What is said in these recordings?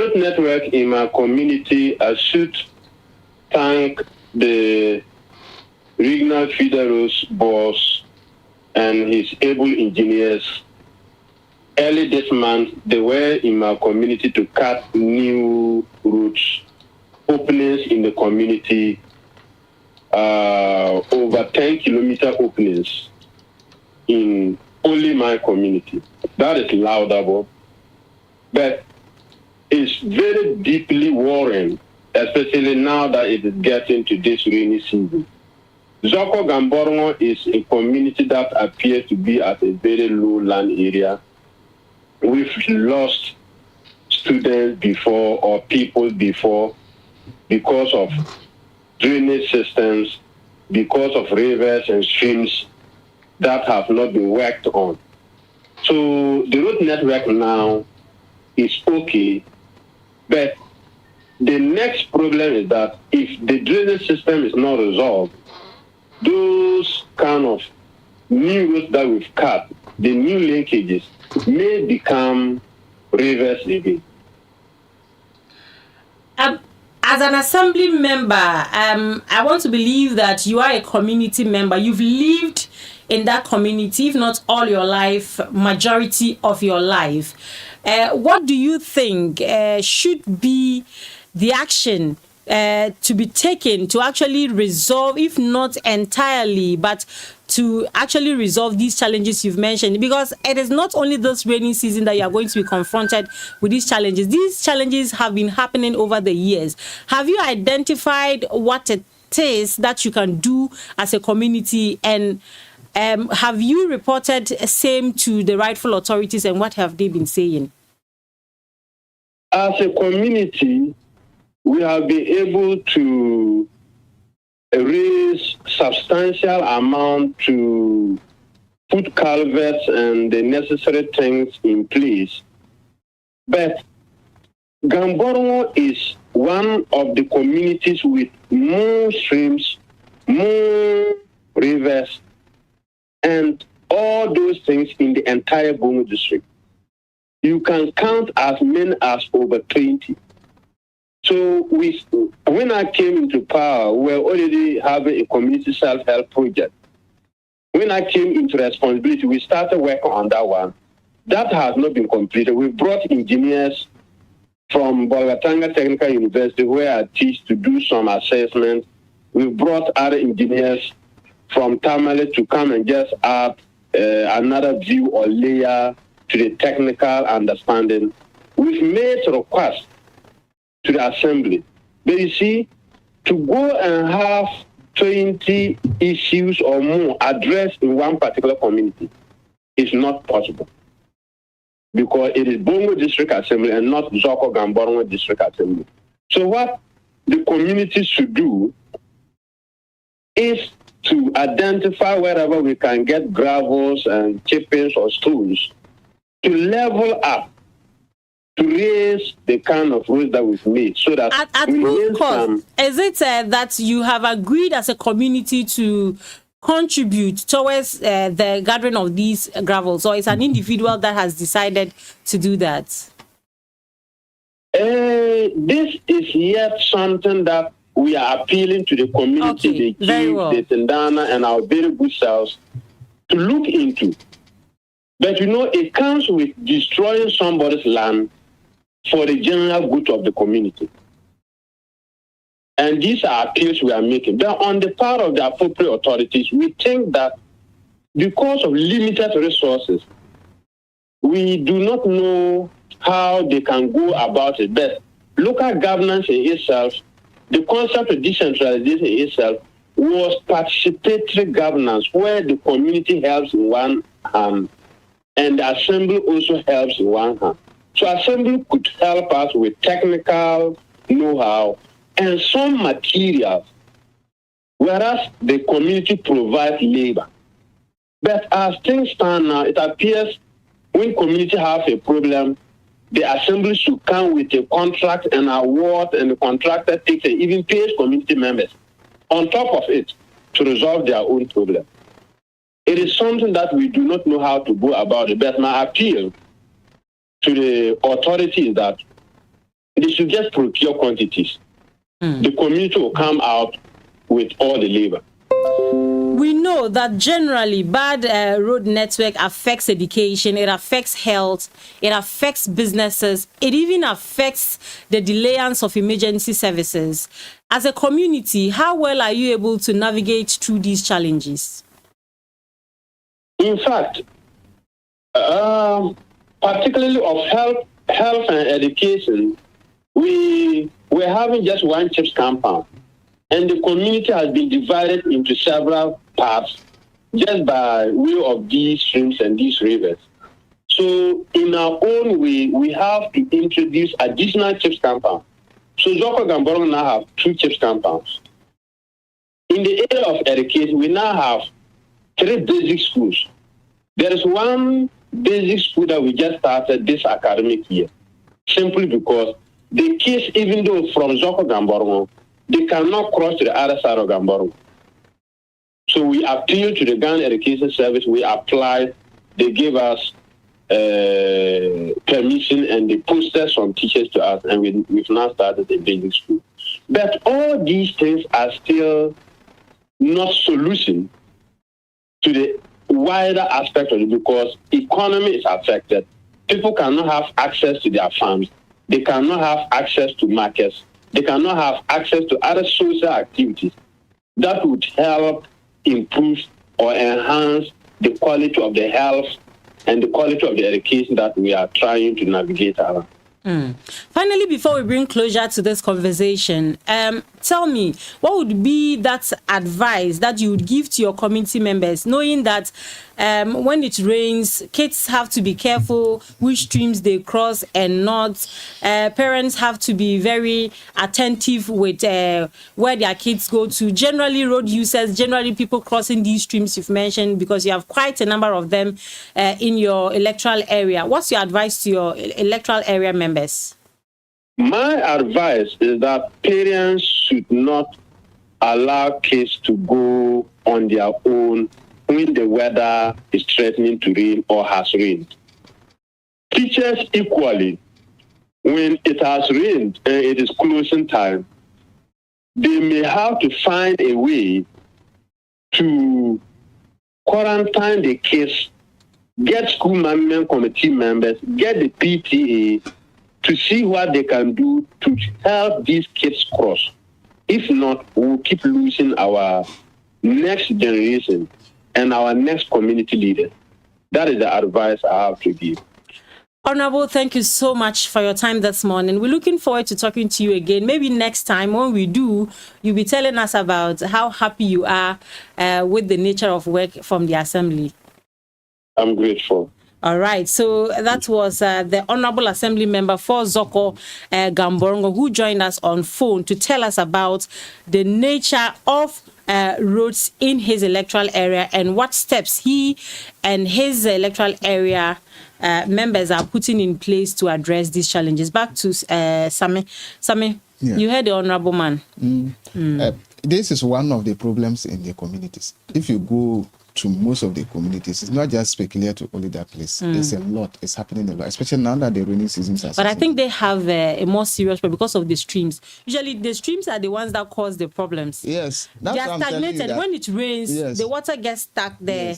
road network in my community, I should thank the regional Fideros boss and his able engineers. Early this month, they were in my community to cut new routes, openings in the community, over 10-kilometer openings in only my community. That is laudable, but it's very deeply worrying, especially now that it is getting to this rainy season. Zoko Gamborongo is a community that appears to be at a very low land area. We've lost students before or people before because of drainage systems, because of rivers and streams that have not been worked on. So the road network now is okay, but the next problem is that if the drainage system is not resolved, those kind of new roads that we've cut, the new linkages, may become rivers again. As an assembly member, I want to believe that you are a community member. You've lived in that community, if not all your life, majority of your life. What do you think should be the action to be taken to actually resolve, if not entirely, but to actually resolve these challenges you've mentioned? Because it is not only this rainy season that you are going to be confronted with these challenges. These challenges have been happening over the years. Have you identified what it is that you can do as a community, and have you reported same to the rightful authorities, and what have they been saying? As a community, we have been able to raise substantial amount to put culverts and the necessary things in place. But Gamborongo is one of the communities with more streams, more rivers, and all those things in the entire Bongo district. You can count as many as over 20. So when I came into power, we were already having a community self-help project. When I came into responsibility, we started working on that one. That has not been completed. We brought engineers from Bolgatanga Technical University, where I teach, to do some assessment. We brought other engineers from Tamale to come and just add another view or layer to the technical understanding. We've made requests to the assembly. But you see, to go and have 20 issues or more addressed in one particular community is not possible, because it is Bongo District Assembly and not Zoko Gamborongo District Assembly. So what the community should do is to identify wherever we can get gravels and chippings or stones to level up, to raise the kind of roads that we've made, so that at what cost? Is it that you have agreed as a community to contribute towards the gathering of these gravels, or it's an individual that has decided to do that? This is yet something that we are appealing to the community, the chief, the Tendana, and our very good selves to look into. But you know, it comes with destroying somebody's land for the general good of the community. And these are appeals we are making. But on the part of the appropriate authorities, we think that because of limited resources, we do not know how they can go about it. But local governance in itself, the concept of decentralization in itself, was participatory governance, where the community helps in one hand and the assembly also helps in one hand. So assembly could help us with technical know-how and some materials, whereas the community provides labor. But as things stand now, it appears when community have a problem, the assembly should come with a contract and award, and the contractor takes and even pays community members on top of it to resolve their own problem. It is something that we do not know how to go about it. But my appeal to the authority is that they should just procure quantities. The community will come out with all the labor. We know that generally bad road network affects education, it affects health, it affects businesses, it even affects the delayance of emergency services. As a community, how well are you able to navigate through these challenges? In fact, particularly of health and education, we're having just one CHIPS compound. And the community has been divided into several parts just by way of these streams and these rivers. So in our own way, we have to introduce additional CHIPS compounds. So Zoko Gamborong now have 2 CHIPS compounds. In the area of education, we now have 3 basic schools. There is one basic school that we just started this academic year, simply because the kids, even though from Zoko Gamborong, they cannot cross to the other side of Gamborong. So we appealed to the Ghana Education Service. We applied. They gave us permission and they posted some teachers to us, and we've now started a basic school. But all these things are still not solution to the wider aspect of it, because economy is affected. People cannot have access to their farms. They cannot have access to markets. They cannot have access to other social activities that would help improve or enhance the quality of the health and the quality of the education that we are trying to navigate around. Finally, before we bring closure to this conversation, tell me, what would be that advice that you would give to your community members, knowing that when it rains, kids have to be careful which streams they cross and not. Parents have to be very attentive with where their kids go to. Generally, road users, generally people crossing these streams you've mentioned, because you have quite a number of them in your electoral area. What's your advice to your electoral area members? My advice is that parents should not allow kids to go on their own when the weather is threatening to rain or has rained. Teachers equally, when it has rained and it is closing time, they may have to find a way to quarantine the kids, get school management committee members, get the PTA to see what they can do to help these kids cross. If not, we'll keep losing our next generation and our next community leaders. That is the advice I have to give. Honorable, thank you so much for your time this morning. We're looking forward to talking to you again. Maybe next time when we do, you'll be telling us about how happy you are with the nature of work from the Assembly. I'm grateful. All right, so that was the Honorable Assembly Member for Zoko Gamborong, who joined us on phone to tell us about the nature of roads in his electoral area and what steps he and his electoral area members are putting in place to address these challenges. Back to Sami. Sami, yeah. You heard the Honorable man. This is one of the problems in the communities. If you go to most of the communities, it's not just peculiar to only that place. It's a lot. It's happening a lot, especially now that the rainy seasons are. But I think they have a more serious problem because of the streams. Usually, the streams are the ones that cause the problems. Yes, that's they are stagnated. When it rains, the water gets stuck there,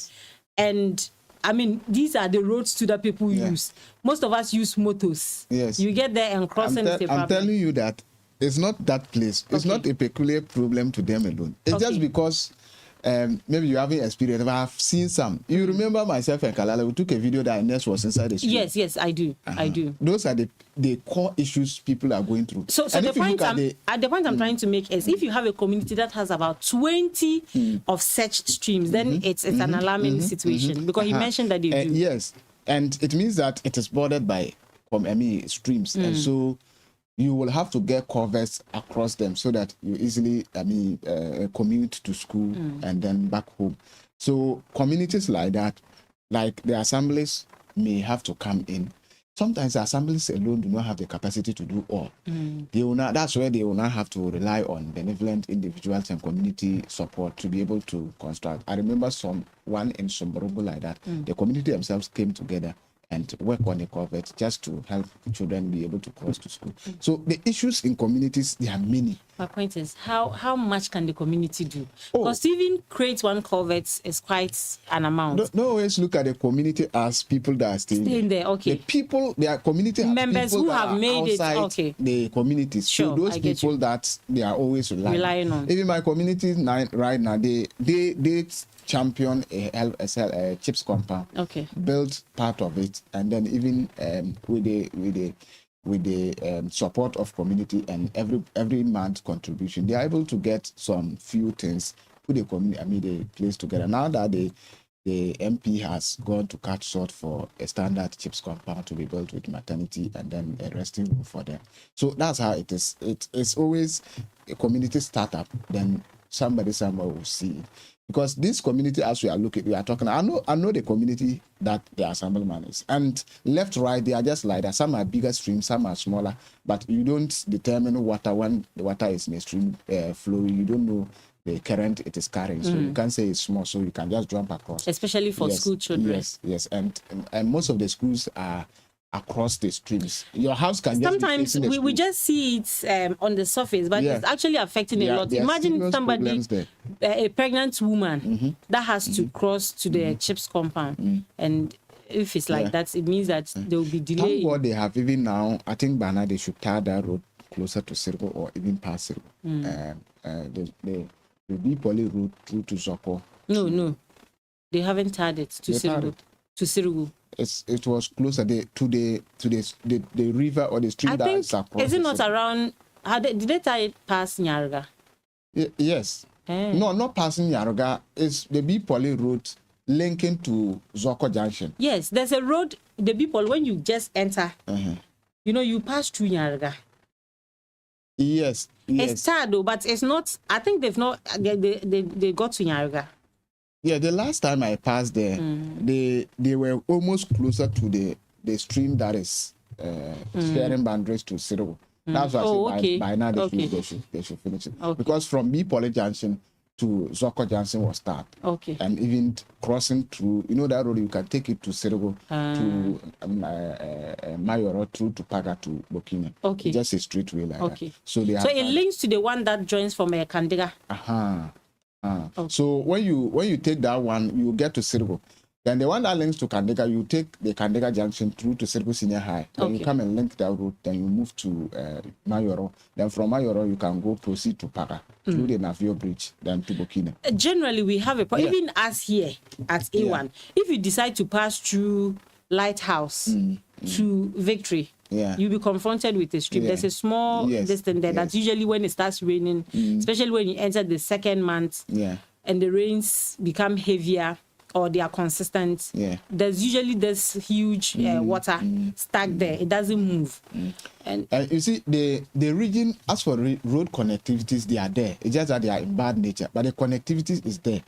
and I mean, these are the roads too that people use. Most of us use motors. Yes, you get there and crossing is the problem. I'm telling you that it's not that place. It's not a peculiar problem to them alone. It's just because. Maybe you haven't experienced, but I've seen some. You remember myself and Kalala, we took a video that Ines was inside the street. Yes, I do. I do. Those are the core issues people are going through. So the point I'm trying to make is, if you have a community that has about 20 of such streams, then it's an alarming situation, because he mentioned that they do. Yes, and it means that it is bordered by streams, and so you will have to get covers across them so that you easily, commute to school and then back home. So communities like that, like the assemblies, may have to come in. Sometimes the assemblies alone do not have the capacity to do all. They will not, that's where they will not have to rely on benevolent individuals and community support to be able to construct. I remember one in Somborogo like that. The community themselves came together and work on a culvert just to help children be able to cross to school. So the issues in communities, there are many. My point is, how much can the community do? Oh. Because to even create one culvert is quite an amount. Don't always look at the community as people that are staying there. Okay. The people, their community members people who that have are made it. outside Okay. the communities. Sure, so those I get people you. that they are always Relying on. Even my community right now, they champion a chips compound. Okay. Build part of it, and then even with the support of community and every month contribution, they are able to get some few things, put the community, the place together. Now that the MP has gone to cut short for a standard chips compound to be built with maternity and then a resting room for them. So that's how it is. It's always a community startup, then somebody will see it. Because this community, as we are talking, I know the community that the assemblyman is. And left, right, they are just like that. Some are bigger streams, some are smaller, but you don't determine water when the water is in a stream flowing. You don't know the current it is carrying. So you can't say it's small, so you can just jump across. Especially for school children. Yes. And most of the schools are across the streams. Your house can sometimes we just see it on the surface, but it's actually affecting a lot. Imagine somebody, a pregnant woman that has to cross to the chips compound, and if it's like that, it means that there will be delay. Thank God they have even now. I think by now they should tar that road closer to Sirgo or even past Sirgo. The B-Poly route through to Zoko. No, they haven't tarred it to Sirgo. It was closer to the river or the stream that is across. Is it not around? Did they tie it past Nyaruga? Yes. No, not passing Nyaruga. It's the B-Poly route linking to Zoko Junction. Yes, there's a road. The B-Poly, when you just enter, you pass through Nyaruga. Yes. It's tarred though, but it's not. I think they've not. They got to Nyaruga. Yeah, the last time I passed there, they were almost closer to the stream that is sharing boundaries to Sirgo. That's why I say by now they should finish it. Okay. Because from B-Poly Junction to Zoko Junction was start. Okay. And even crossing through, that road, you can take it to Sirgo, to Mayoro, through to Paga to Bokina. Okay. It's just a straight way like that. So it links to the one that joins from Kandega. Okay. So when you take that one, you get to Sirgo. Then the one that links to Kandega, you take the Kandega Junction through to Sirgo Senior High. Then you come and link that route. Then you move to Mayoro. Then from Mayoro, you can proceed to Paga through the Navio Bridge, then to Bokina. Generally, we have a problem. Even as here at A1, if you decide to pass through Lighthouse to Victory, you'll be confronted with a stream. There's a small distance there. That's usually when it starts raining, especially when you enter the second month and the rains become heavier or they are consistent. There's usually this huge water stuck there. It doesn't move. And you see, the region, as for road connectivities, they are there. It's just that they are in bad nature, but the connectivity is there.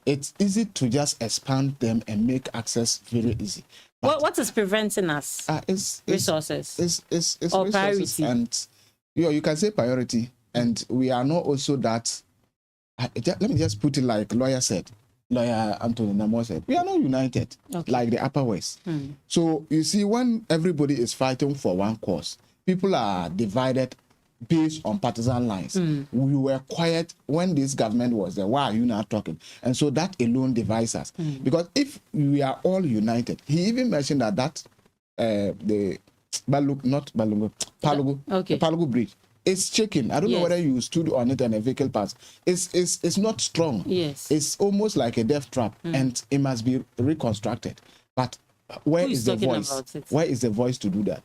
It's easy to just expand them and make access very easy. What is preventing us? It's resources. It's or resources. Priority. And you can say priority. And we are not also that. Let me just put it like lawyer Anthony Namo said. We are not united like the Upper West. So you see, when everybody is fighting for one cause, people are divided based on partisan lines. We were quiet when this government was there. Why are you not talking? And so that alone divides us. Because if we are all united, he even mentioned that the Palugu Bridge is shaking. I don't know whether you stood on it and a vehicle passed. It's not strong. Yes. It's almost like a death trap, and it must be reconstructed. But where is the voice? Where is the voice to do that?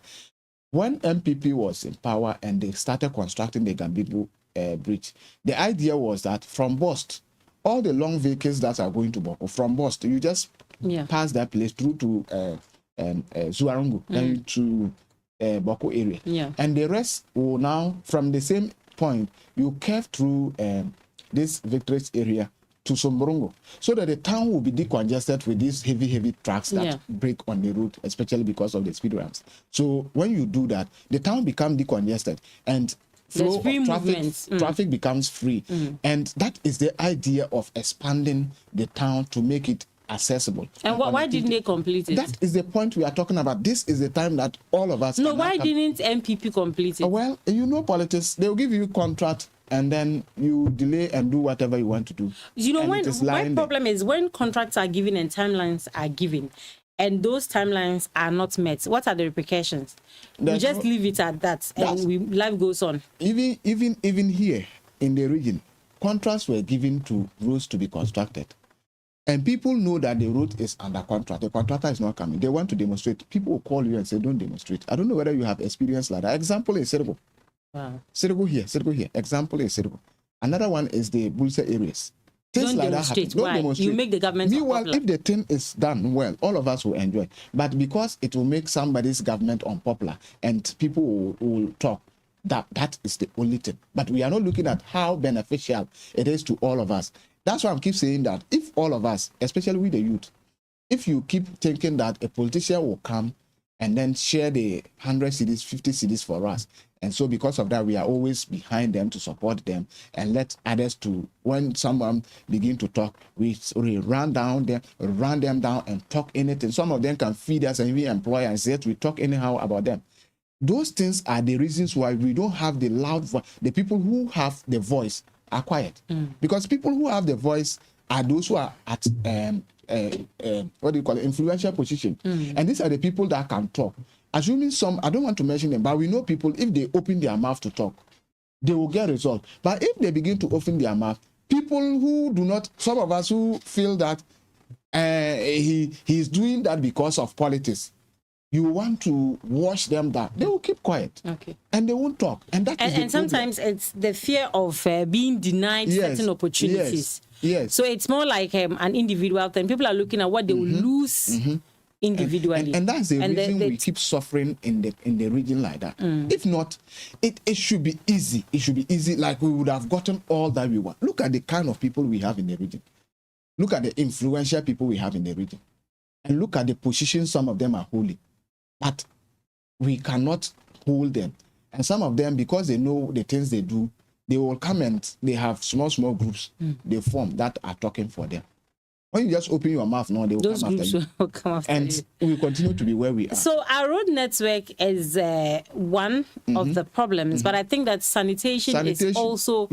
When MPP was in power and they started constructing the Gambibu Bridge, the idea was that from Bost, all the long vehicles that are going to Boko, from Bost, you just pass that place through to Zuarungu, then to Boko area. And the rest will now, from the same point, you curve through this Victories area to Somborongo, so that the town will be decongested with these heavy trucks that break on the road, especially because of the speed ramps. So when you do that, the town becomes decongested and flow of traffic becomes free. And that is the idea of expanding the town to make it accessible. And why didn't they complete it? That is the point we are talking about. This is the time that all of us. No, why didn't MPP complete it? Well, you know, politics, they will give you contract and then you delay and do whatever you want to do. You know, my problem is when contracts are given and timelines are given, and those timelines are not met, what are the repercussions? We just leave it at that, and life goes on. Even here in the region, contracts were given to roads to be constructed. And people know that the road is under contract. The contractor is not coming. They want to demonstrate. People will call you and say, don't demonstrate. I don't know whether you have experience like that. Example is Sirgo. Wow. Sirgo here. Example is Sirgo. Another one is the Bulsa areas. Things Don't like demonstrate. That happen. Don't demonstrate. You make the government. Meanwhile, if the thing is done well, all of us will enjoy. But because it will make somebody's government unpopular and people will talk, that is the only thing. But we are not looking at how beneficial it is to all of us. That's why I keep saying that if all of us, especially with the youth, if you keep thinking that a politician will come and then share the 100 cedis, 50 cedis for us, and so because of that, we are always behind them to support them and let others to, when someone begin to talk, we run them down and talk anything. Some of them can feed us and we employ us, yet we talk anyhow about them. Those things are the reasons why we don't have the loud voice. The people who have the voice are quiet, because people who have the voice are those who are at what do you call it, influential position, and these are the people that can talk. Assuming some, I don't want to mention them, but we know people, if they open their mouth to talk, they will get results. But if they begin to open their mouth, people who do not, some of us who feel that he's doing that because of politics, you want to wash them down, they will keep quiet. Okay. And they won't talk. And sometimes it's the fear of being denied certain opportunities. Yes. So it's more like an individual thing. People are looking at what they will lose individually. And that's the reason we keep suffering in the region like that. If not, it should be easy. It should be easy, like we would have gotten all that we want. Look at the kind of people we have in the region. Look at the influential people we have in the region. And look at the positions some of them are holding. But we cannot hold them. And some of them, because they know the things they do, they will come and they have small groups they form that are talking for them. When you just open your mouth now, they will Those come after you. will come after you. And we continue to be where we are. So our road network is one of the problems, but I think that sanitation is also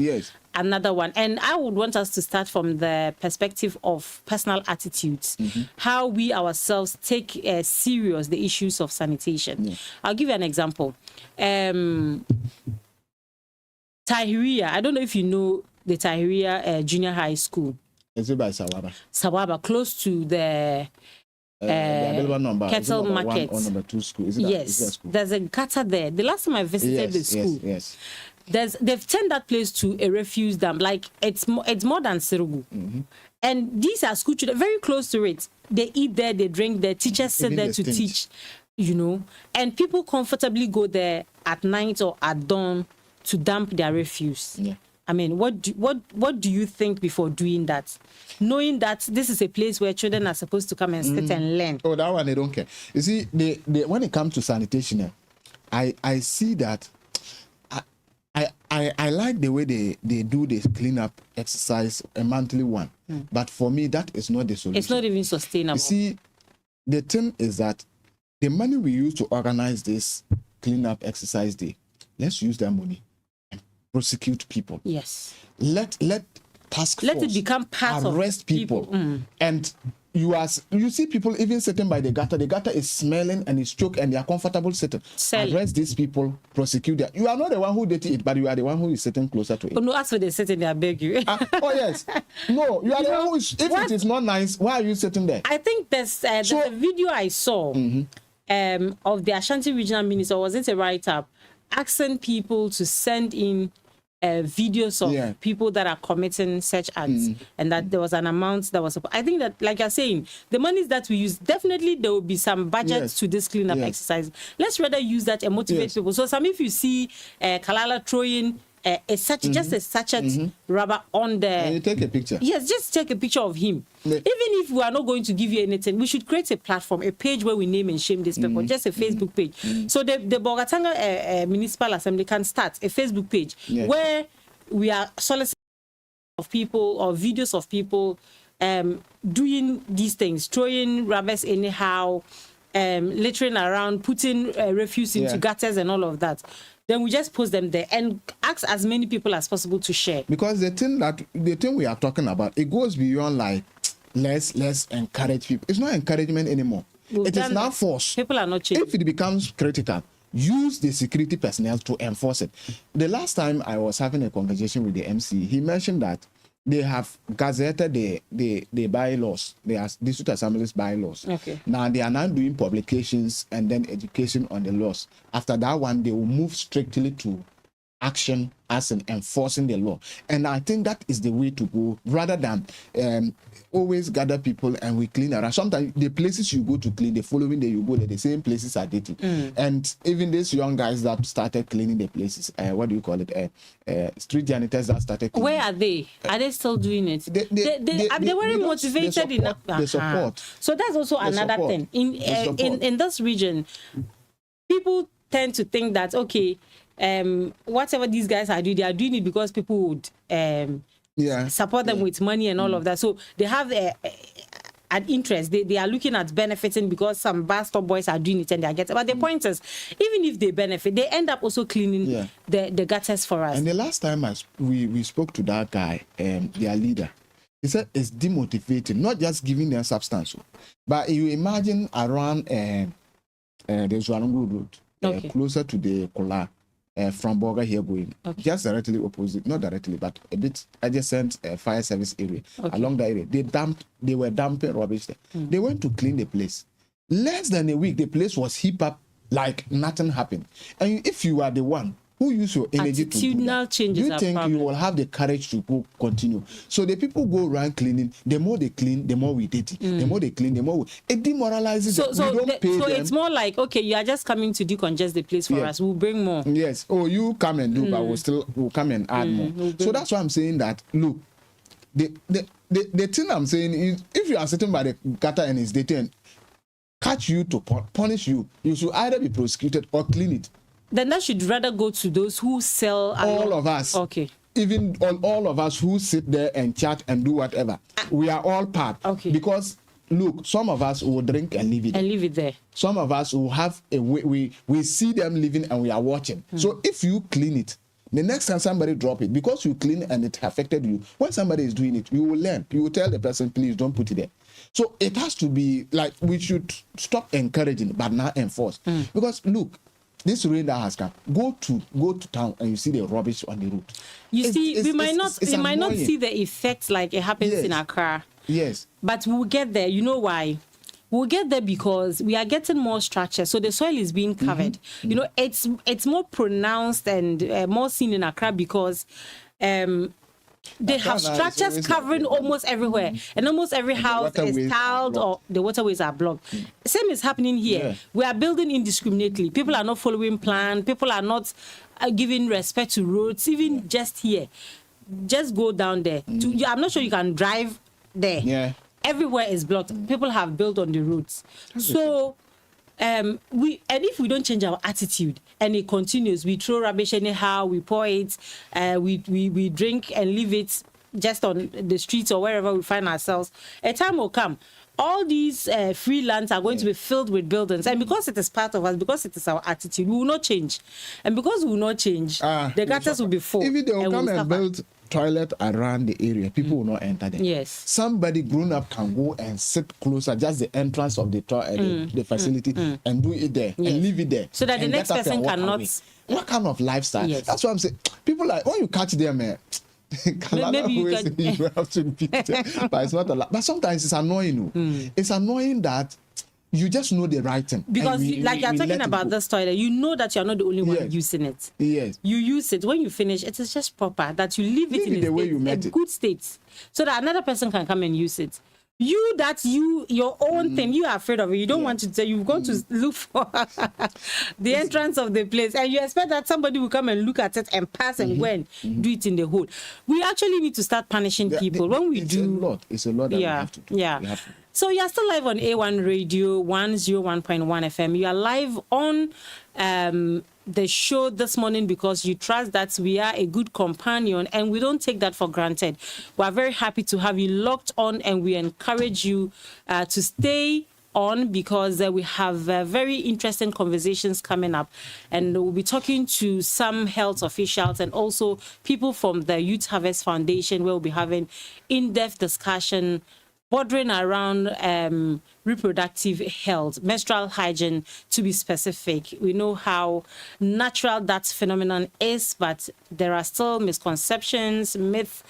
another one. And I would want us to start from the perspective of personal attitudes, how we ourselves take serious the issues of sanitation. I'll give you an example. Tahiria, I don't know if you know the Tahiria Junior High School. Is it by Sawaba? Sawaba, close to the Kettle Market. Or number 2 school. Is that school? There's a gutter there. The last time I visited the school, they've turned that place to a refuse dump. Like it's more than Sirugu. And these are school children very close to it. They eat there, they drink there. Teachers sit there to teach, you know. And people comfortably go there at night or at dawn to dump their refuse. I mean, what do you think before doing that? Knowing that this is a place where children are supposed to come and sit and learn. Oh, that one they don't care. You see, when it comes to sanitation, I see that I like the way they do this cleanup exercise, a monthly one. But for me, that is not the solution. It's not even sustainable. You see, the thing is that the money we use to organize this cleanup exercise day, let's use that money and prosecute people. Yes. Let task force. Let it become part of arrest people. And you see people even sitting by the gutter. The gutter is smelling and it's choked and they are comfortable sitting. Arrest these people, prosecute them. You are not the one who did it, but you are the one who is sitting closer to it. Oh, no, as for the sitting there, I beg you. Oh yes. No, you are the one who is, if it is not nice, why are you sitting there? I think there's a video I saw of the Ashanti Regional Minister, was it a write-up, asking people to send in videos of people that are committing such acts, and that there was an amount that was. I think that, like you're saying, the monies that we use, definitely there will be some budget to this cleanup exercise. Let's rather use that and motivate people. So, if you see Kalala throwing just a sachet rubber on the, and you take a picture. Yes, just take a picture of him. Even if we are not going to give you anything, we should create a platform, a page where we name and shame these people, just a Facebook page. So the Bolgatanga Municipal Assembly can start a Facebook page where we are soliciting of people or videos of people doing these things, throwing rubbish anyhow, littering around, putting refuse into gutters and all of that, then we just post them there and ask as many people as possible to share. Because the thing we are talking about, it goes beyond like let's encourage people. It's not encouragement anymore. It is now force. People are not changing. If it becomes critical, use the security personnel to enforce it. The last time I was having a conversation with the MC, he mentioned that they have gazetted the bylaws, the district assembly's bylaws. Okay. Now they are now doing publications and then education on the laws. After that one, they will move strictly to action as in enforcing the law. And I think that is the way to go, rather than always gather people and we clean around. Sometimes the places you go to clean, the following day you go there, the same places are dirty. And even these young guys that started cleaning the places, what do you call it? Street janitors that started cleaning. Where are they? Are they still doing it? They weren't motivated enough. The support. So that's also another thing. In this region, people tend to think that, okay, whatever these guys are doing, they are doing it because people would support them with money and all of that. So they have an interest. They are looking at benefiting because some bastard boys are doing it and they are getting. But the point is, even if they benefit, they end up also cleaning the gutters for us. And the last time we spoke to that guy, their leader, he said it's demotivating, not just giving them substance, but you imagine around the Zwanungu Road, closer to the Kola. From Boga here going, just directly opposite, not directly, but a bit adjacent fire service area. Along the area, they were dumping rubbish there. They went to clean the place. Less than a week, the place was heaped up like nothing happened. And if you are the one who use your energy to do that, do you think you will have the courage to go continue? So the people go around cleaning. The more they clean, the more we did it. The more they clean, the more it demoralizes them. So we don't pay them. It's more like, okay, you are just coming to decongest the place for us. We'll bring more. Yes. Oh, you come and do, but we'll come and add more. So that's why I'm saying that. Look, the thing I'm saying is, if you are sitting by the gutter and it's dirty and catch you to punish you, you should either be prosecuted or clean it. Then that should rather go to those who sell. All of us. Okay. Even all of us who sit there and chat and do whatever. We are all part. Okay. Because look, some of us will drink and leave it. And leave it there. Some of us will have a way. We see them living and we are watching. So if you clean it, the next time somebody drop it, because you clean and it affected you, when somebody is doing it, you will learn. You will tell the person, please don't put it there. So it has to be like, we should stop encouraging, but not enforce. Because look, this rain that has come, go to town and you see the rubbish on the road. We might not see the effects like it happens in Accra. Yes. But we'll get there. You know why? We'll get there because we are getting more structure. So the soil is being covered. You know, it's more pronounced and more seen in Accra because they have structures covering almost everywhere, and almost every house is tiled or the waterways are blocked. Same is happening here. We are building indiscriminately. People are not following plan. People are not giving respect to roads. Even just here, just go down there. I'm not sure you can drive there. Yeah. Everywhere is blocked. People have built on the roads. So if we don't change our attitude and it continues, we throw rubbish anyhow, we pour it, we drink and leave it just on the streets or wherever we find ourselves, a time will come. All these free lands are going to be filled with buildings, and because it is part of us, because it is our attitude, we will not change. And because we will not change, the gutters will be full. If they will come and build toilet around the area, people will not enter them. Yes. Somebody grown up can go and sit closer, just the entrance of the the facility, and do it there and leave it there. So that the next person cannot. What kind of lifestyle? Yes. That's what I'm saying. People like, when you catch them, maybe you have to repeat it, but it's not a lot. But sometimes it's annoying. It's annoying that you just know the right thing. Because you're talking about this toilet, you know that you're not the only one using it. Yes. You use it. When you finish, it is just proper that you leave it in a good state so that another person can come and use it. Your own thing, you are afraid of it. You don't want to say you've gone to look for the entrance of the place, and you expect that somebody will come and look at it and pass and go and do it in the hole. We actually need to start punishing people when we do. It's a lot that we have to do. Yeah. So you are still live on A1 Radio 101.1 FM. You are live on the show this morning because you trust that we are a good companion, and we don't take that for granted. We are very happy to have you locked on, and we encourage you to stay on because we have very interesting conversations coming up, and we'll be talking to some health officials and also people from the Youth Harvest Foundation, where we'll be having in-depth discussion bordering around reproductive health, menstrual hygiene to be specific. We know how natural that phenomenon is, but there are still misconceptions, myths,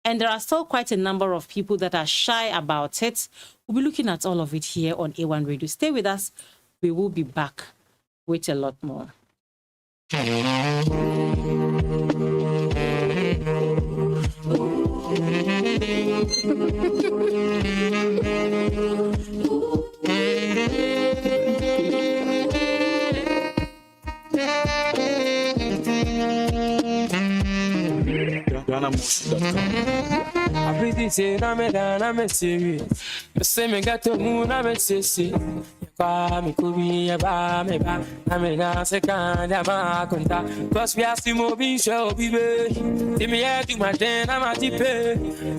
and there are still quite a number of people that are shy about it. We'll be looking at all of it here on A1 Radio. Stay with us. We will be back with a lot more. I pretty say I'm a serious. The same got to moon, I'm a sissy. Me could be a bar, me back. I'm a second, I'm a contact. Plus, we have to move in show, baby. Give me a do my den, I'm a deep.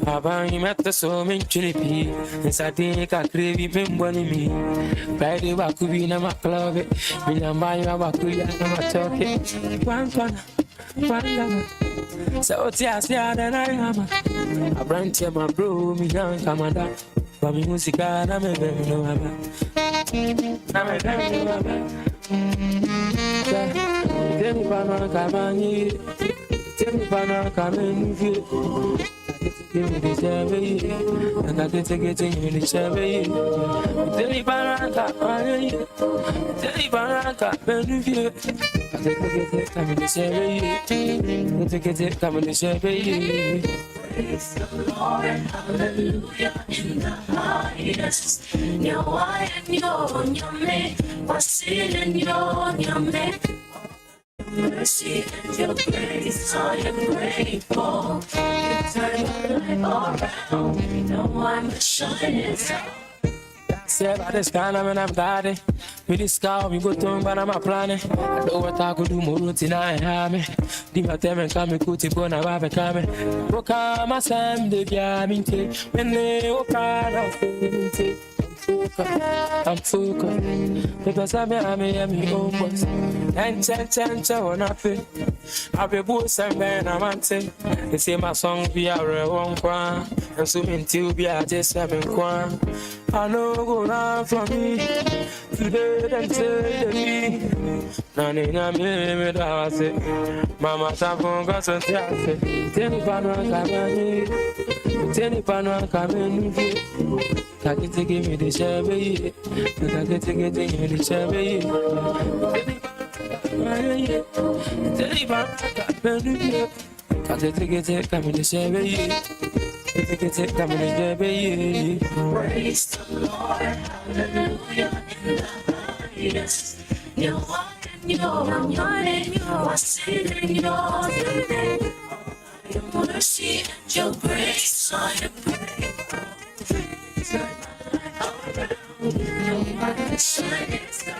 I buy him at the so many chili. And I think I crave him money me. Friday, I could be in my club. Me, I'm buying my cool, I'm a talking. One. So tears yeah then I am a brand to my bro me young commander for me music and I'm a baby no ama tell me bana kamani tell me bana kamani give me the shabby and I get to get in the shabby tell me bana kamani tell me bana kamani come in the shabby get it come in the shabby. Praise the Lord, hallelujah, in the highest. Nyawa and your me, what's it in your me? Mercy and your grace, I am grateful. You turn my life around, no, I'm a shining star. Say about this kind of man I'm daddy. With this car, we go to but I'm a plan. I know what I could do more routine I have me. Dima teme kame kuti bona babe kame. Boka masam de biaminte. When they open up, I'm focused. Because I'm a own boss. And chan on a pay. I'll be boss and man I'm ante. They say my song be a real one. And so until be a just 7 kwan. I know go down for me. Today them say me. Nani na me da say. Mama tapo got to say. Teni pano kamani. Teni pano kamani. Take it, give me the shabby. Take it, give me the shabby. Tell me about it, come in the shabby. Come in the shabby. Praise the Lord, hallelujah, in the highest. Your walk and your sin and your name. Your mercy and your grace, I am grateful. Turn my life around, no, I'm a shining star.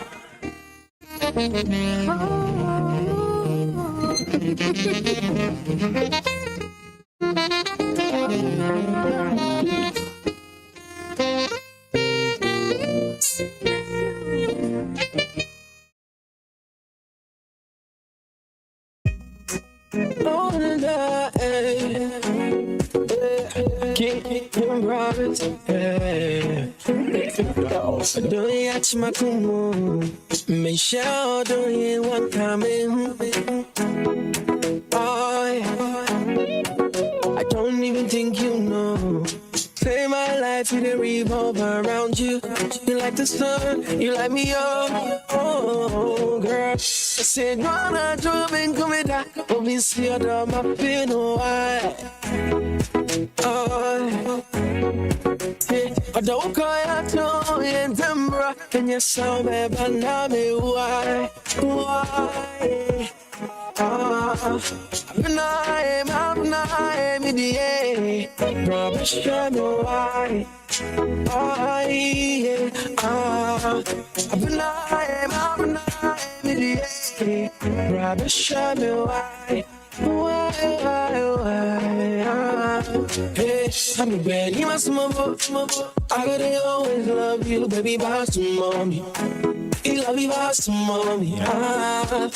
Don't catch my kumu, me shout don't you want coming? I don't even think you know. Say my life with a revolve around you. You like the sun, you light me up. Oh, girl. I said, wanna drop and come in that. Oh, me see you down my pin, oh, I don't call you to in Denver. And you saw me, but now me, why? I'm not, me the air. Promise you know why. I'm not, me the the Rabbi show me why. Hey, I'm a bad, you must move. I gotta always love you, baby, boss to mommy. You love me, boss to mommy. I'm a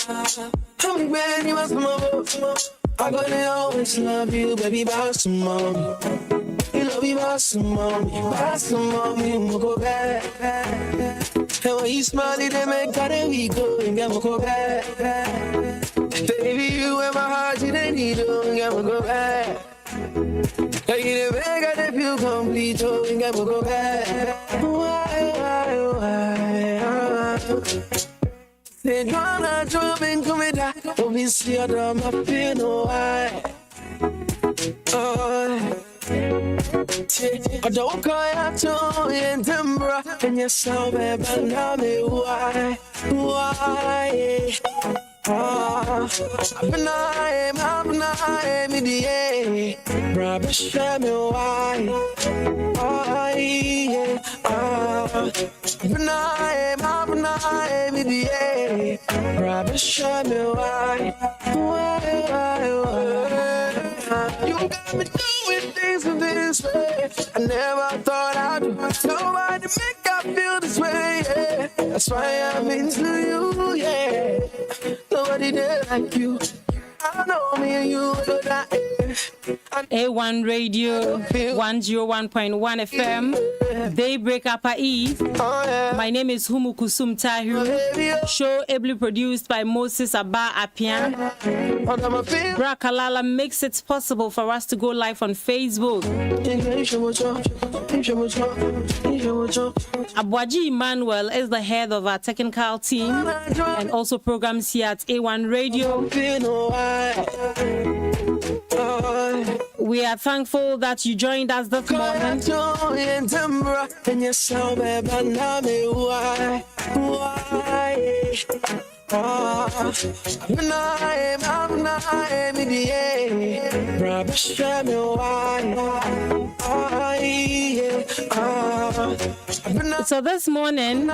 bad, you must move. I gotta always love you, baby, boss to mommy. You love me, boss to mommy, we'll go back. And when you smile, they make that we go and get go back. Baby, you in my heart, you didn't need to, and get go back. Hey, you the beg, I feel complete, oh, and get go back. Why? They gonna jump and come and die. Obviously, I don't feel no why. I don't call out to in Timbra, and you're so bad, but now me why? I'm not, me the Rabbi show me why? I'm not, me the Rabbi show me why? You got me doing things in this way. I never thought I'd do nobody make I feel this way. Yeah. That's why I'm into you. Yeah, nobody did like you. I know me and you know that. A1 Radio 101.1 FM, Daybreak Upper Eve. My name is Humu Kusum Tahiru. Show ably produced by Moses Abba Appian. Brakalala makes it possible for us to go live on Facebook. Abwaji Emmanuel is the head of our technical team and also programs here at A1 Radio. We are thankful that you joined us this morning. So this morning,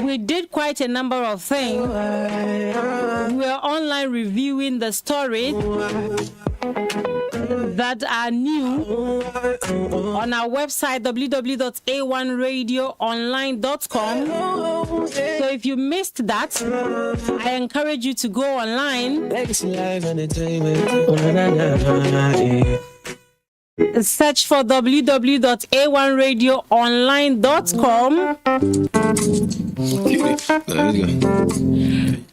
we did quite a number of things. We are online reviewing the story that are new on our website www.a1radioonline.com. So if you missed that, I encourage you to go online. Search for www.a1radioonline.com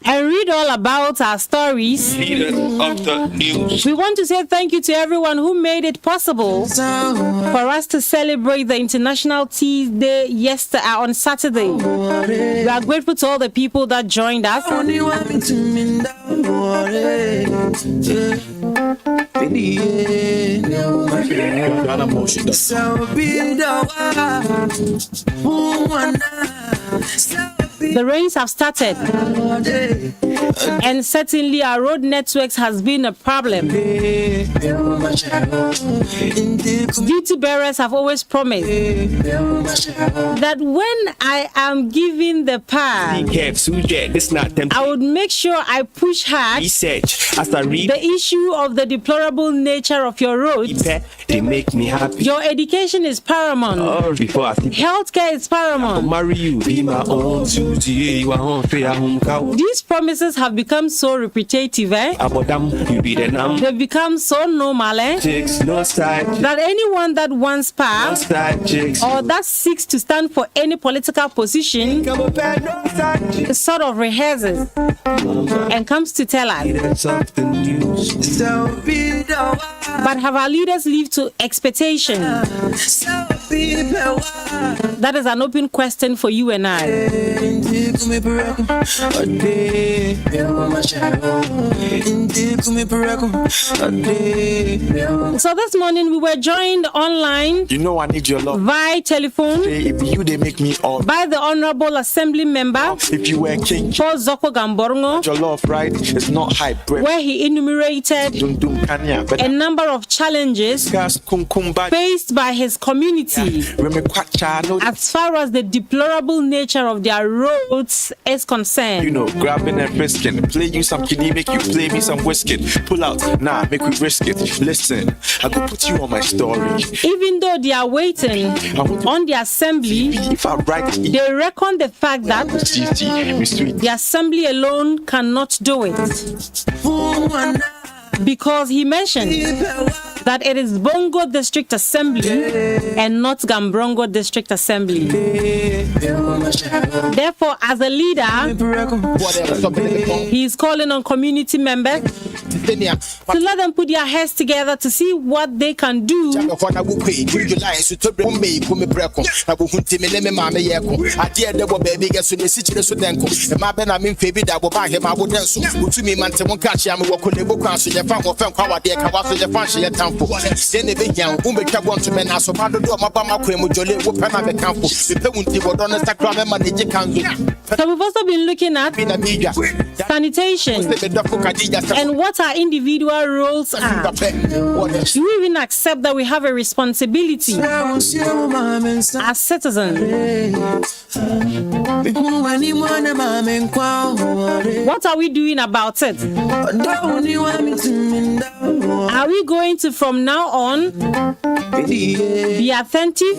and read all about our stories. We want to say thank you to everyone who made it possible for us to celebrate the International Tea Day on Saturday. We are grateful to all the people that joined us. The rains have started, and certainly our road networks has been a problem. Duty bearers have always promised that when I am given the power, I would make sure I push hard the issue of the deplorable nature of your roads. They make me happy. Your education is paramount. Healthcare is paramount. Marry you, be my own. These promises have become so repetitive, they've become so normal, that anyone that wants power or that seeks to stand for any political position sort of rehearses and comes to tell us. But have our leaders lived to expectation? That is an open question for you and I. So this morning we were joined online. You know I need your love. Via telephone. If you they make me all. By the Honorable Assembly Member. If you were king. Paul Zoko Gamborongo. Your love, right? It's not hype. Where he enumerated a number of challenges faced by his community community as far as the deplorable nature of their roads is concerned. You know, grabbing and risking. Play you some kiddie, make you play me some whiskey. Pull out, nah, make we risk it. Listen, I go put you on my story. Even though they are waiting on the assembly, If I write it, they reckon the fact that the assembly alone cannot do it. Because he mentioned that it is Bongo District Assembly and not Gambrongo District Assembly. Therefore, as a leader, he is calling on community members to let them put their heads together to see what they can do So we've also been looking at sanitation and what our individual roles are. Do we even accept that we have a responsibility as citizens? What are we doing about it? Are we going to, from now on, be attentive,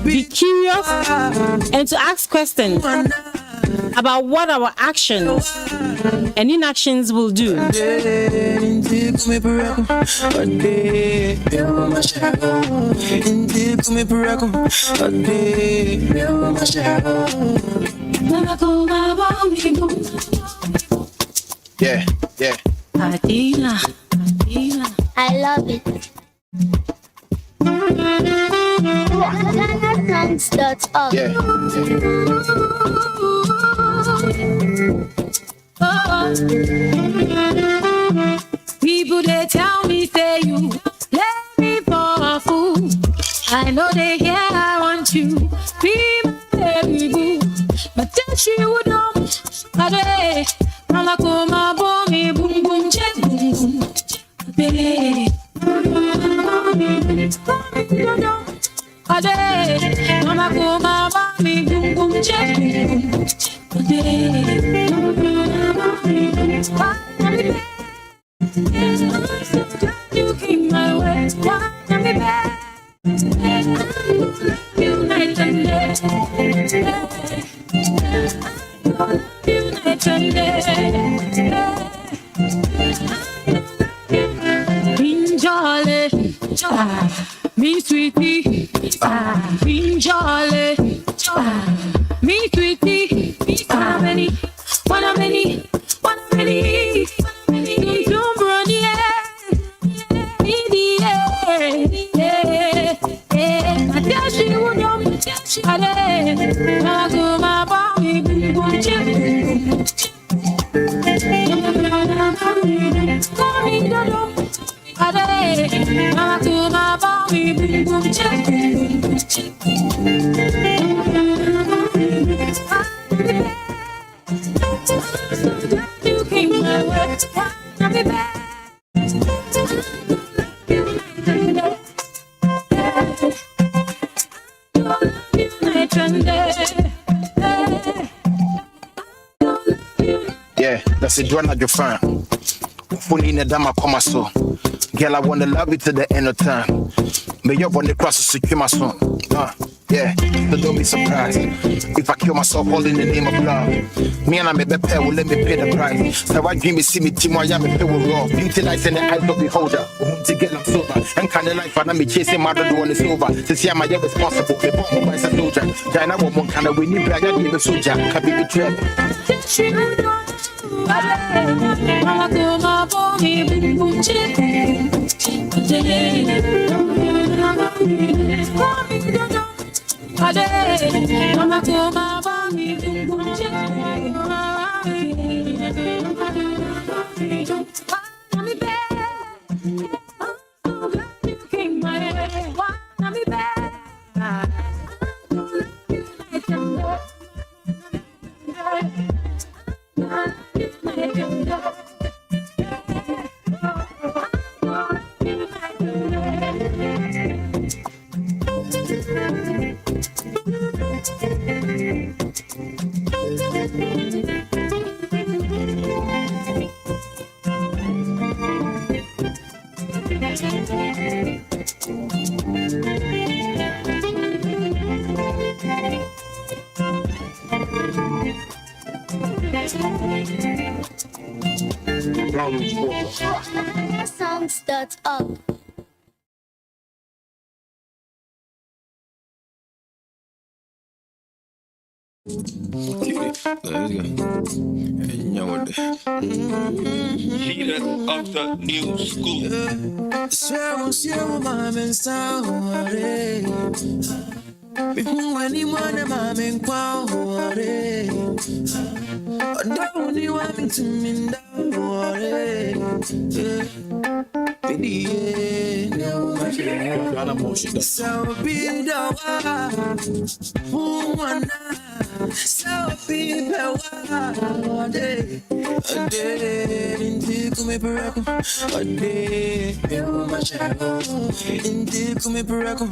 be curious, and to ask questions about what our actions and inactions will do? yeah, yeah. I love it. GhanaSongs.org. Yeah. People they tell me say you let me for a fool. I know they hear I want you, be my baby boo. But then she would know, Ade, Mama Kuma Bomi Boom Boom Jet Boom Boom. Ade, Mama Kuma Bomi Boom Boom Jet Boom Boom. You came my way, why not be bad? You night and day. You night and day. Jolly, me sweetie, me jolly, me sweetie, one many, you came my way, I'll be back. Yeah, that's a joint of your fan. Funny in the dama come so. Girl, I wanna love you to the end of time. May you want the cross to secure my son. Yeah, so don't be surprised if I kill myself all in the name of love. Me and I may be pair will let me pay the price. So I dream me see me team I am a pay will raw. Utilize in the eyes of the beholder. To get them sober. And kind of life and me chasing my other one is over. To see am I responsible. The bomb by a soldier. China woman kind of winning brand new the soldier. Can be betrayed. Songs.org. Leader of the new school. Swear, mom and sorry. When you want a mom and quarry. Don't you want me to mean that worry? So be the one. So be the day. A day into come paraco. A day, you my shadow. Into come paraco.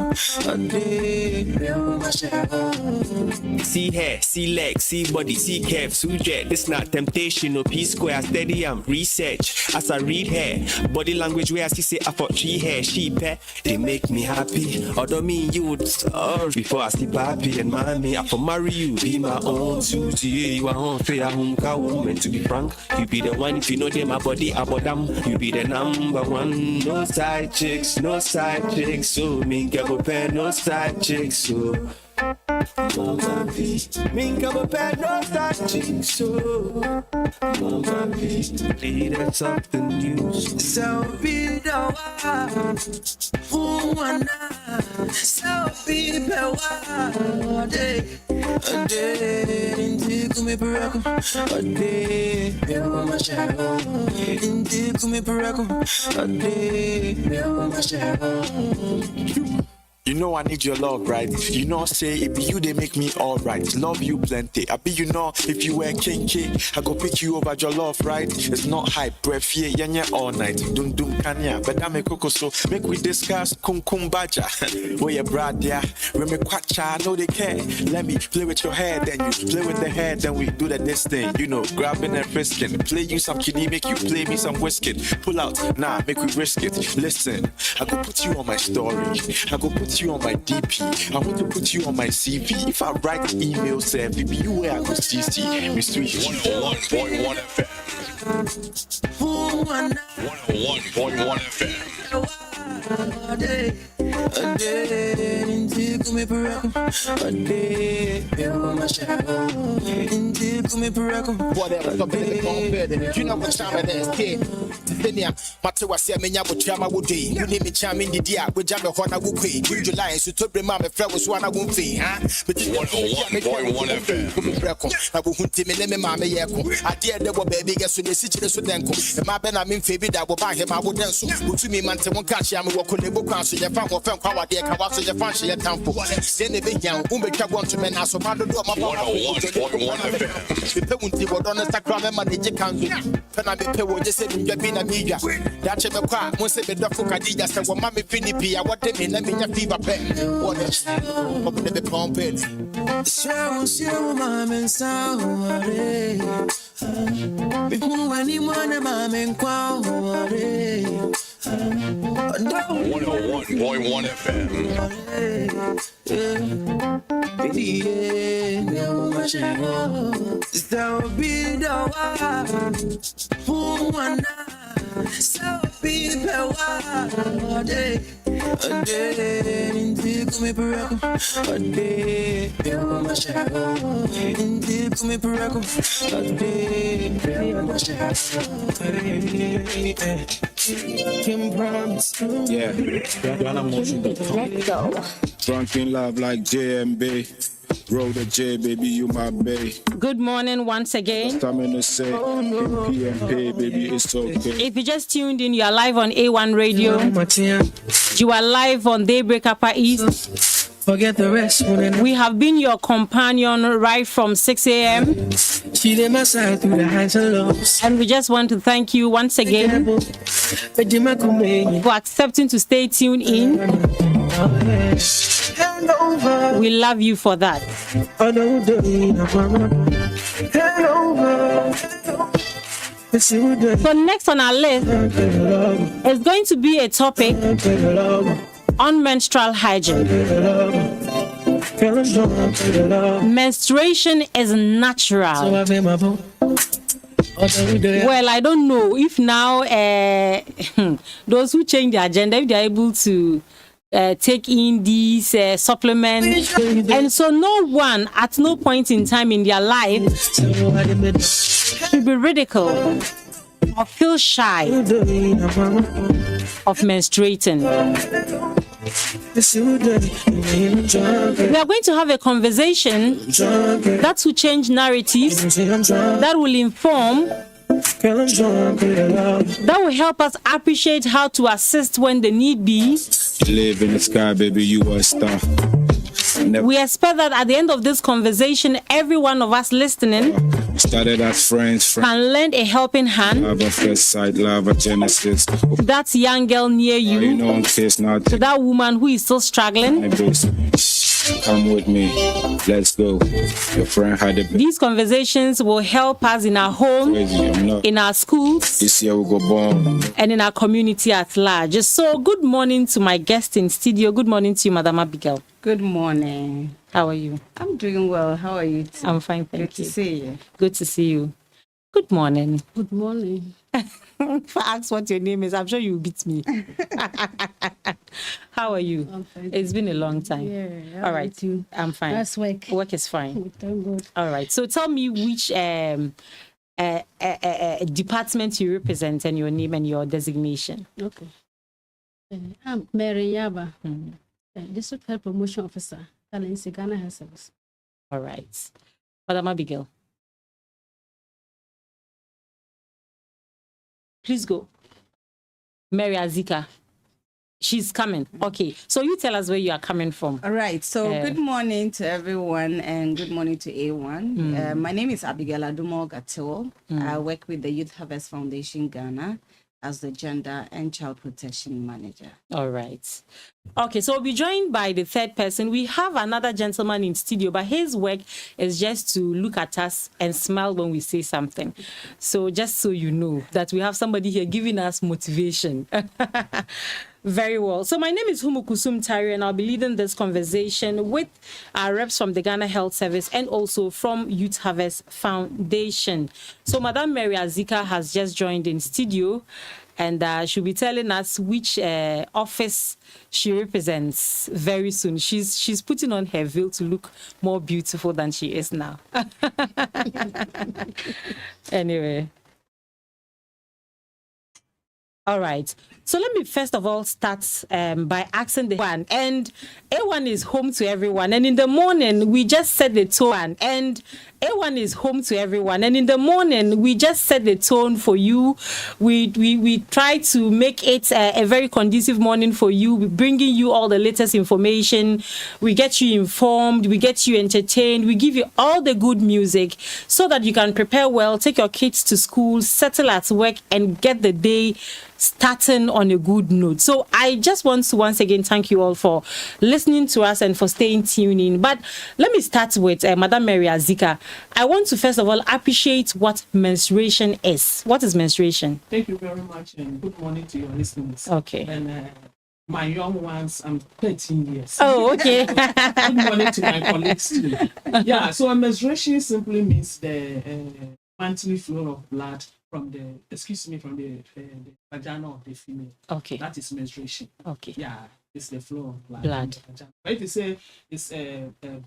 A day, you my shadow. See hair, see legs, see body, see curves, sujet. This not temptation, no P square, steady research. As I read hair, body language where I see say I thought she hair, sheep hair. They make me happy. Although me you would before I sleep happy and mommy, I for marry you, be my own Susie. You are on fair home cow woman to be frank. You be the one if you know them my body about them. You be the number one. No side chicks, no side chicks. So me get a pair, no side chicks. So Mama V, minka a pair, no side chicks. So Mama V, leaders of the news. So be the one. So be the one. A day into come paraco. A day, you my shadow. Into come paraco. A day, you my shadow. You know I need your love, right? You know, say if you they make me alright. Love you plenty. I be you know if you were kinky, I go pick you over your love, right? It's not hype, breath yeah all night. Dum kanya, but I'm a coco so make we discuss kum baja. Where your brad yeah, we me kwacha, I know they care. Let me play with your hair, then you play with the hair, then we do this thing. You know, grabbing and frisking. Play you some kiddie, make you play me some whiskey. Pull out, nah, make we risk it. Listen, I go put you on my story. I go put you on my DP. I want to put you on my CV. If I write email, say, baby, you where I go CC. Mr. 101.1 FM. 101.1 FM. A day into come paraco. A day, you my shadow. Into come paraco. Whatever, stop it. You know what time it is, kid. Matter what say, me nyabo chama wudi. You need me cham in the dia. We jam the horn I will quit. July, so to bring my friend was one I won't fee, huh? But 101.1 FM. I will hunt him in the mamma yako. I dare the baby gets to the situation. The mabben I'm in favor that will buy him. I would dance. Who to me, man, won't catch him. Walk on the book. So your fan will film power there. Kawas your fancy your temple. Then the big young woman can want to men as a man to do my 101.1 FM. People won't see what on Instagram and they can't do. When I be paid, just said you've been a media. That's a crack. Once a bit of Fukadija said, well, Mammy Finnipi, I want them in. Let me have fever pen. What else? Open the pump it. Show mom and sorry. When you want a mom and quarry. 101.1 FM. So be the one. So be the one. A day into come paraco. A day, you my shadow. Into come paraco. A day, you my shadow. Kim promise. Yeah. Let's go. Drunk in love like JMB. Roll the J, baby, you my bae. Good morning once again. Time to say, PMP, baby, it's okay. If you just tuned in, you are live on A1 Radio. You are live on Daybreak Upper East. Forget the rest. We have been your companion right from 6 a.m. She did my side through the highs and lows. And we just want to thank you once again for accepting to stay tuned in. We love you for that. So next on our list is going to be a topic on menstrual hygiene. Menstruation is natural. Well, I don't know if now those who change the agenda, if they're able to take in these supplements, and so no one at no point in time in their life should be ridiculed or feel shy of menstruating. We are going to have a conversation that will change narratives, that will inform, that will help us appreciate how to assist when the need be. Live in the sky, baby, you are a star. We expect that at the end of this conversation, every one of us listening started as friends, can lend a helping hand love at first sight, love at Genesis. to that young girl near you, know I'm face not to that woman who is still struggling. Come with me, let's go. Your friend had a These conversations will help us in our home, in our schools, this year we go born. and in our community at large. So, good morning to my guest in studio. Good morning to you, Madam Abigail. Good morning. How are you? I'm doing well. How are you? I'm fine, thank Good you. to see you. Good to see you. Good morning. Good morning. If I ask what your name is, I'm sure you will beat me. How are you? I'm fine. It's been a long time. Yeah. All right. I'm fine. That's work. Work is fine. Thank God. All right. So tell me which department you represent and your name and your designation. Okay. I'm Mary Yaba, District Health Promotion Officer, Talent Ghana Health Service. All right. Madam Abigail. Please go. Mary Azika. She's coming. Okay. So you tell us where you are coming from. All right. So good morning to everyone and good morning to A1. My name is Abigail Adumo Gatil. I work with the Youth Harvest Foundation Ghana as the Gender and Child Protection Manager. All right. Okay, so we'll be joined by the third person. We have another gentleman in studio, but his work is just to look at us and smile when we say something. So just so you know that we have somebody here giving us motivation. Very well. So my name is Humu Kusum Tari, and I'll be leading this conversation with our reps from the Ghana Health Service and also from Youth Harvest Foundation. So Madam Mary Azika has just joined in studio, and she'll be telling us which office she represents very soon. She's putting on her veil to look more beautiful than she is now. Anyway. All right. So let me first of all start by asking the one. And A1 is home to everyone. And in the morning, we just set the tone. And A1 is home to everyone. And in the morning, we just set the tone for you. We try to make it a very conducive morning for you. We're bringing you all the latest information. We get you informed. We get you entertained. We give you all the good music so that you can prepare well, take your kids to school, settle at work, and get the day starting on a good note. So I just want to once again thank you all for listening to us and for staying tuned in. But let me start with Madam Mary Azika. I want to first of all appreciate what menstruation is. What is menstruation? Thank you very much and good morning to your listeners. Okay. And my young ones, I'm 13 years. Oh, okay. Good morning to my colleagues too. Yeah, so menstruation simply means the monthly flow of blood from the vagina of the female. Okay. That is menstruation. Okay. Yeah, it's the flow of blood. Blood. From the vagina. But if you say it's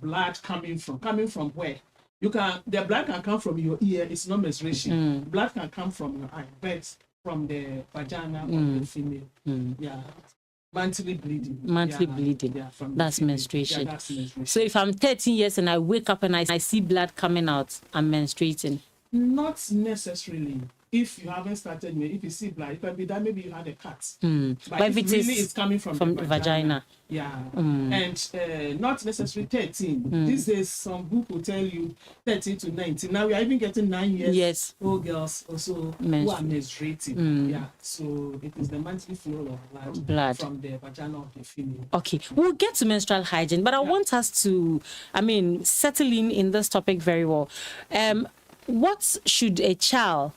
blood coming from where? The blood can come from your ear, it's not menstruation. Blood can come from your eye, but from the vagina of the female. Yeah. Monthly bleeding. Bleeding. Yeah, that's menstruation. Yeah, that's menstruation. So if I'm 13 years and I wake up and I see blood coming out, I'm menstruating. Not necessarily. If you haven't started, if you see blood, it can be that maybe you had a cut. But if it really is it's coming from the vagina. Yeah. And not necessarily 13. These days, some book will tell you 13 to 19. Now we are even getting 9 years. Yes. Old girls also who are menstruating. Yeah. So it is the monthly flow of blood from the vagina of the female. Okay. We'll get to menstrual hygiene, but I want us to, settle in this topic very well. What should a child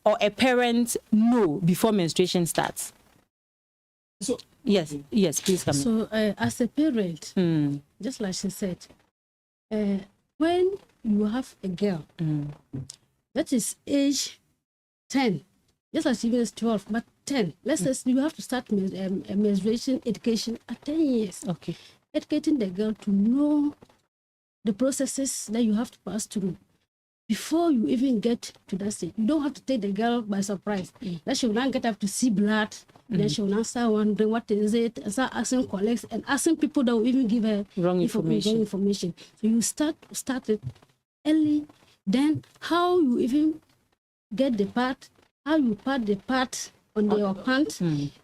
or a parent know before menstruation starts? So yes, please come in. So as a parent, just like she said, when you have a girl that is age 10, just as even as 12, but 10. Let's say you have to start menstruation education at 10 years. Okay. Educating the girl to know the processes that you have to pass through before you even get to that stage. You don't have to take the girl by surprise. Then she will not get up to see blood. Then she will not start wondering what is it, and start asking colleagues and asking people that will even give her wrong information. So you start it early. Then how you even get the part, how you part the part on your pant,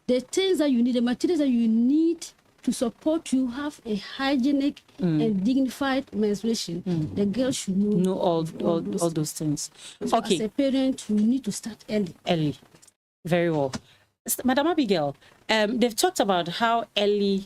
the things that you need, the materials that you need to support you have a hygienic and dignified menstruation. The girl should know all those things. So Okay. as a parent, you need to start early. Early. Very well. Madam Abigail, they've talked about how early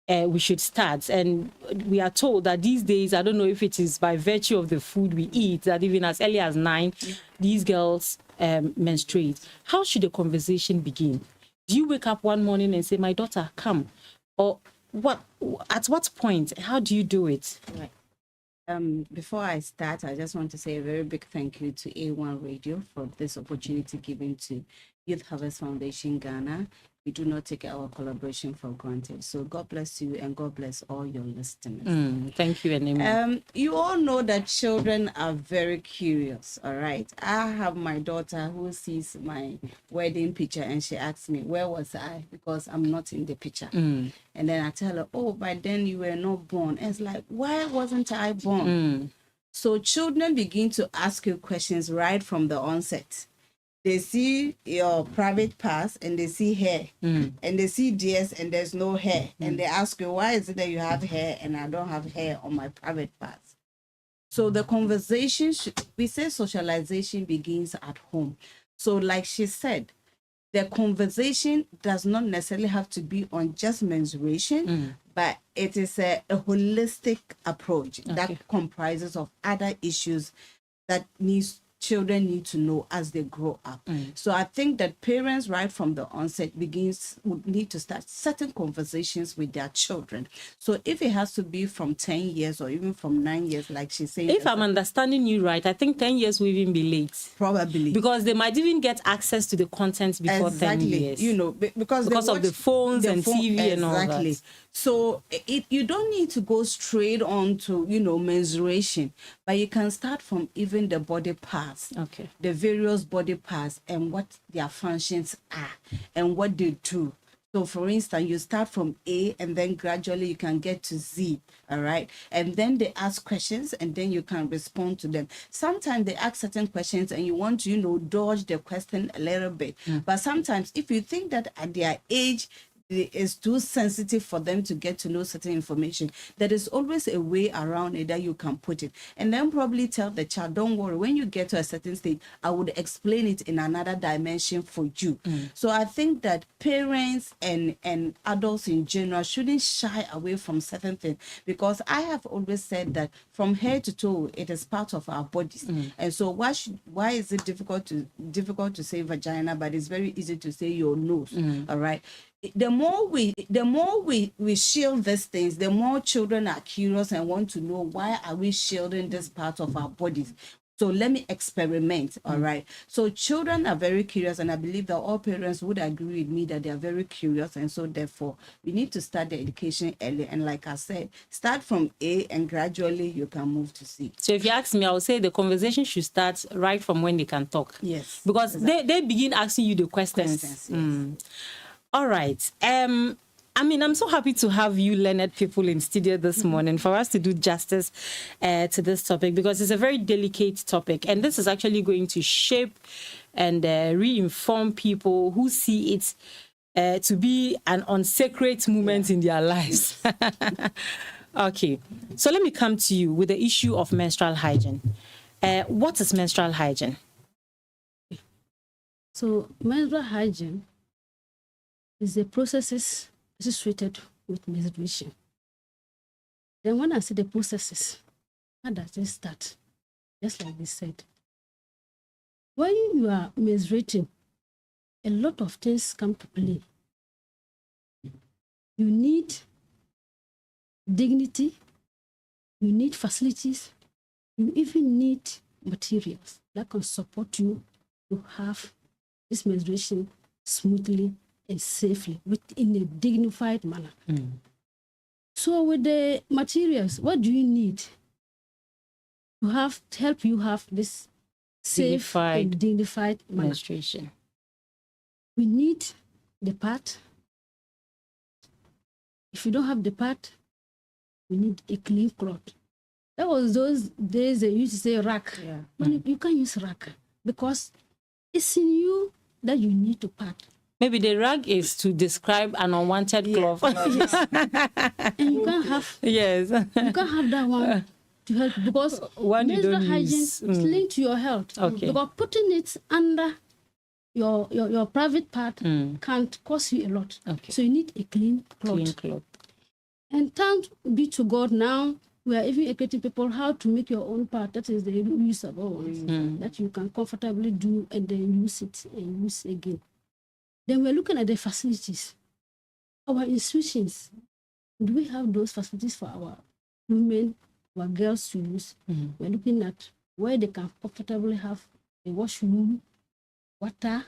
we should start, and we are told that these days, I don't know if it is by virtue of the food we eat, that even as early as 9, these girls menstruate. How should the conversation begin? Do you wake up one morning and say, my daughter, come? Or what? At what point? How do you do it? Right. Before I start, I just want to say a very big thank you to A1 Radio for this opportunity given to Youth Harvest Foundation Ghana. We do not take our collaboration for granted. So God bless you and God bless all your listeners. Thank you, and amen. You all know that children are very curious, all right? I have my daughter who sees my wedding picture and she asks me, where was I? Because I'm not in the picture. And then I tell her, oh, by then you were not born. And it's like, why wasn't I born? So children begin to ask you questions right from the onset. They see your private parts and they see hair, and they see DS and there's no hair, and they ask you, why is it that you have hair and I don't have hair on my private parts? So the conversation, we say socialization begins at home. So like she said, the conversation does not necessarily have to be on just menstruation, but it is a holistic approach that comprises of other issues that children need to know as they grow up. So I think that parents right from the onset would need to start certain conversations with their children. So if it has to be from 10 years or even from 9 years, like she's saying. If I'm understanding you right, I think 10 years will even be late. Probably. Because they might even get access to the content before 10 years. You know, because of the phones and TV and all that. So you don't need to go straight on to, menstruation, but you can start from even the body parts, the various body parts and what their functions are and what they do. So for instance, you start from A and then gradually you can get to Z, all right? And then they ask questions and then you can respond to them. Sometimes they ask certain questions and you want to, dodge the question a little bit. But sometimes if you think that at their age, it is too sensitive for them to get to know certain information, there is always a way around it that you can put it. And then probably tell the child, don't worry, when you get to a certain stage, I would explain it in another dimension for you. So I think that parents and adults in general shouldn't shy away from certain things, because I have always said that from head to toe, it is part of our bodies. And so why is it difficult to say vagina, but it's very easy to say your nose, all right? The more we shield these things, the more children are curious and want to know, why are we shielding this part of our bodies? So let me experiment, all right? So children are very curious, and I believe that all parents would agree with me that they are very curious, and so therefore we need to start the education early. And like I said, start from A and gradually you can move to C. So if you ask me, I would say the conversation should start right from when they can talk. Yes. Because they begin asking you the questions. Yes. All right. I'm so happy to have you learned people in studio this morning for us to do justice to this topic, because it's a very delicate topic. And this is actually going to shape and re-inform people who see it to be an unsacred moment in their lives. Okay. So let me come to you with the issue of menstrual hygiene. What is menstrual hygiene? So menstrual hygiene is the processes associated with menstruation. Then when I say the processes, how does it start? Just like we said. When you are menstruating, a lot of things come to play. You need dignity, you need facilities, you even need materials that can support you to have this menstruation smoothly and safely within a dignified manner. So with the materials, what do you need to help you have this safe and dignified menstruation? We need the pad. If you don't have the pad, we need a clean cloth. That was those days they used to say rack. Yeah. But you can't use rack because it's in you that you need to pad. Maybe the rag is to describe an unwanted cloth. Yes. And you can't have yes. You can't have that one to help because one you don't hygiene use. is linked to your health. Okay. Because putting it under your private part can't cost you a lot. Okay. So you need a clean cloth. Clean cloth. And thanks be to God now, we are even educating people how to make your own part. That is the reusable ones that you can comfortably do and then use it and use again. Then we're looking at the facilities. Our institutions, do we have those facilities for our women, our girls to use? We're looking at where they can comfortably have a washroom, water,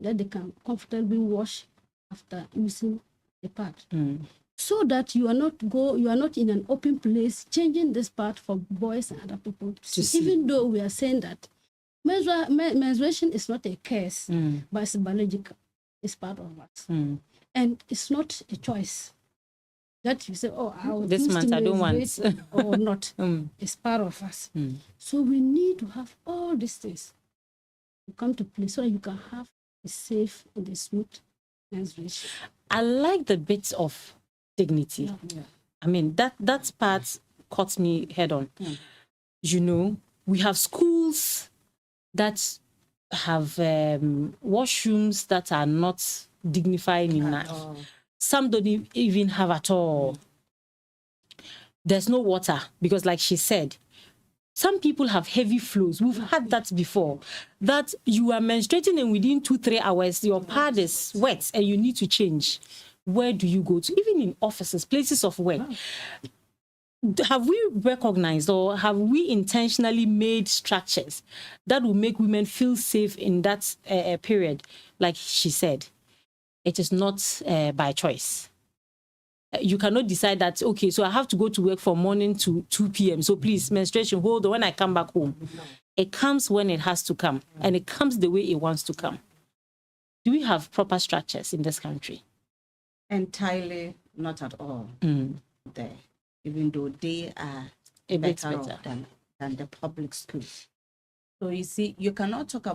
that they can comfortably wash after using the pad. So that you are not in an open place changing this part for boys and other people to see. Even though we are saying that menstruation is not a curse, but it's biological. It's part of us. And it's not a choice that you say, oh, this month I don't want. Or not. It's part of us. So we need to have all these things to come to play so that you can have a safe and a smooth menstruation. I like the bits of dignity. Yeah. I mean, that part caught me head on. You know, we have schools that have washrooms that are not dignified enough. Some don't even have at all. There's no water because, like she said, some people have heavy flows. We've had that before. That you are menstruating and within 2-3 hours, your pad is wet and you need to change. Where do you go to? Even in offices, places of work. Have we recognized or have we intentionally made structures that will make women feel safe in that period? Like she said, it is not by choice. You cannot decide that, okay, so I have to go to work from morning to 2 p.m. So please, menstruation, hold on when I come back home. It comes when it has to come, and it comes the way it wants to come. Do we have proper structures in this country? Entirely not at all there, even though they are a bit better better than the public schools. So you see, you cannot talk about